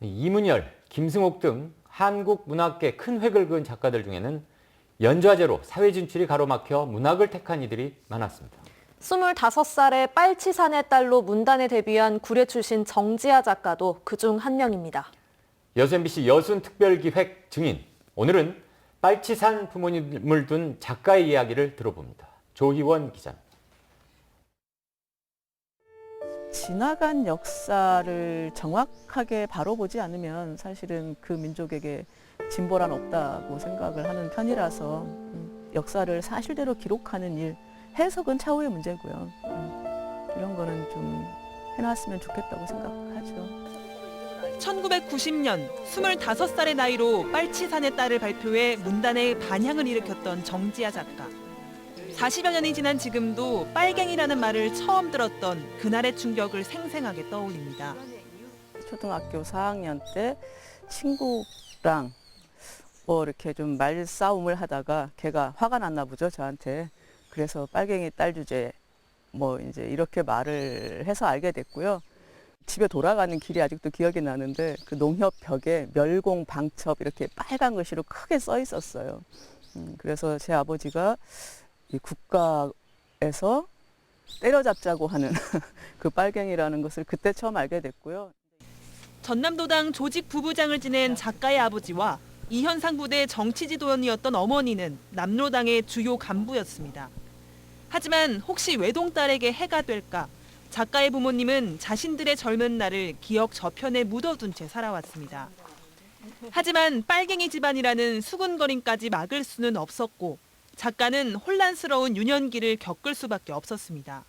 이문열, 김승옥 등 한국 문학계 큰 획을 그은 작가들 중에는 연좌제로 사회 진출이 가로막혀 문학을 택한 이들이 많았습니다. 25살의 빨치산의 딸로 문단에 데뷔한 구례 출신 정지아 작가도 그중 한 명입니다. 여수 MBC 여순 특별기획 증인. 오늘은 빨치산 부모님을 둔 작가의 이야기를 들어봅니다. 조희원 기자입니다. 지나간 역사를 정확하게 바로 보지 않으면 사실은 그 민족에게 진보란 없다고 생각을 하는 편이라서 역사를 사실대로 기록하는 일, 해석은 차후의 문제고요. 이런 거는 좀 해놨으면 좋겠다고 생각하죠. 1990년 25살의 나이로 빨치산의 딸을 발표해 문단의 반향을 일으켰던 정지아 작가. 40여 년이 지난 지금도 빨갱이라는 말을 처음 들었던 그날의 충격을 생생하게 떠올립니다. 초등학교 4학년 때 친구랑 이렇게 좀 말싸움을 하다가 걔가 화가 났나 보죠, 저한테. 그래서 빨갱이 딸 주제 이제 이렇게 말을 해서 알게 됐고요. 집에 돌아가는 길이 아직도 기억이 나는데 그 농협 벽에 멸공 방첩 이렇게 빨간 글씨로 크게 써 있었어요. 그래서 제 아버지가 이 국가에서 때려잡자고 하는 그 빨갱이라는 것을 그때 처음 알게 됐고요. 전남도당 조직 부부장을 지낸 작가의 아버지와 이현상 부대 정치지도원이었던 어머니는 남로당의 주요 간부였습니다. 하지만 혹시 외동딸에게 해가 될까? 작가의 부모님은 자신들의 젊은 날을 기억 저편에 묻어둔 채 살아왔습니다. 하지만 빨갱이 집안이라는 수군거림까지 막을 수는 없었고 작가는 혼란스러운 유년기를 겪을 수밖에 없었습니다.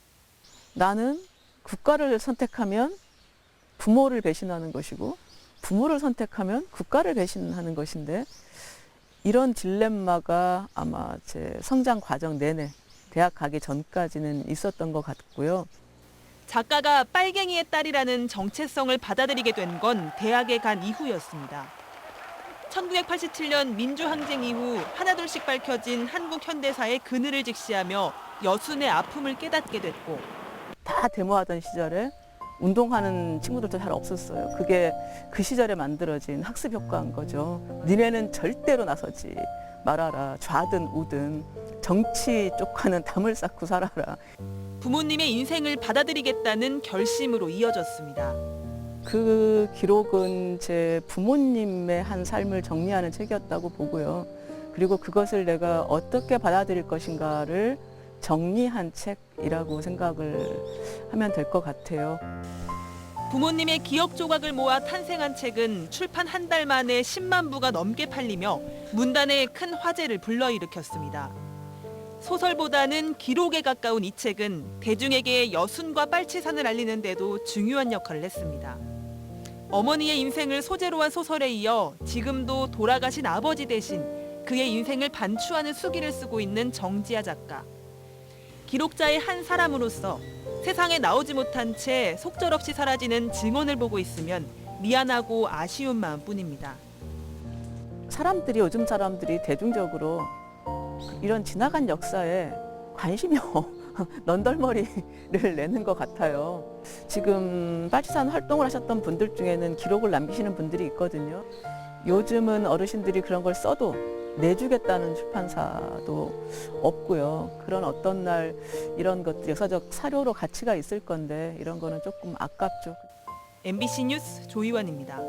나는 국가를 선택하면 부모를 배신하는 것이고 부모를 선택하면 국가를 배신하는 것인데 이런 딜레마가 아마 제 성장 과정 내내 대학 가기 전까지는 있었던 것 같고요. 작가가 빨갱이의 딸이라는 정체성을 받아들이게 된 건 대학에 간 이후였습니다. 1987년 민주항쟁 이후 하나둘씩 밝혀진 한국 현대사의 그늘을 직시하며 여순의 아픔을 깨닫게 됐고 다 데모하던 시절에 운동하는 친구들도 잘 없었어요. 그게 그 시절에 만들어진 학습 효과인 거죠. 니네는 절대로 나서지 말아라. 좌든 우든 정치 쪽과는 담을 쌓고 살아라. 부모님의 인생을 받아들이겠다는 결심으로 이어졌습니다. 그 기록은 제 부모님의 한 삶을 정리하는 책이었다고 보고요. 그리고 그것을 내가 어떻게 받아들일 것인가를 정리한 책이라고 생각을 하면 될 것 같아요. 부모님의 기억 조각을 모아 탄생한 책은 출판 한 달 만에 10만 부가 넘게 팔리며 문단에 큰 화제를 불러일으켰습니다. 소설보다는 기록에 가까운 이 책은 대중에게 여순과 빨치산을 알리는 데도 중요한 역할을 했습니다. 어머니의 인생을 소재로 한 소설에 이어 지금도 돌아가신 아버지 대신 그의 인생을 반추하는 수기를 쓰고 있는 정지아 작가. 기록자의 한 사람으로서 세상에 나오지 못한 채 속절없이 사라지는 증언을 보고 있으면 미안하고 아쉬운 마음뿐입니다. 요즘 사람들이 대중적으로 이런 지나간 역사에 관심이 넌덜머리를 내는 것 같아요. 지금 빨치산 활동을 하셨던 분들 중에는 기록을 남기시는 분들이 있거든요. 요즘은 어르신들이 그런 걸 써도 내주겠다는 출판사도 없고요. 그런 어떤 날 이런 것들 역사적 사료로 가치가 있을 건데 이런 거는 조금 아깝죠. MBC 뉴스 조희원입니다.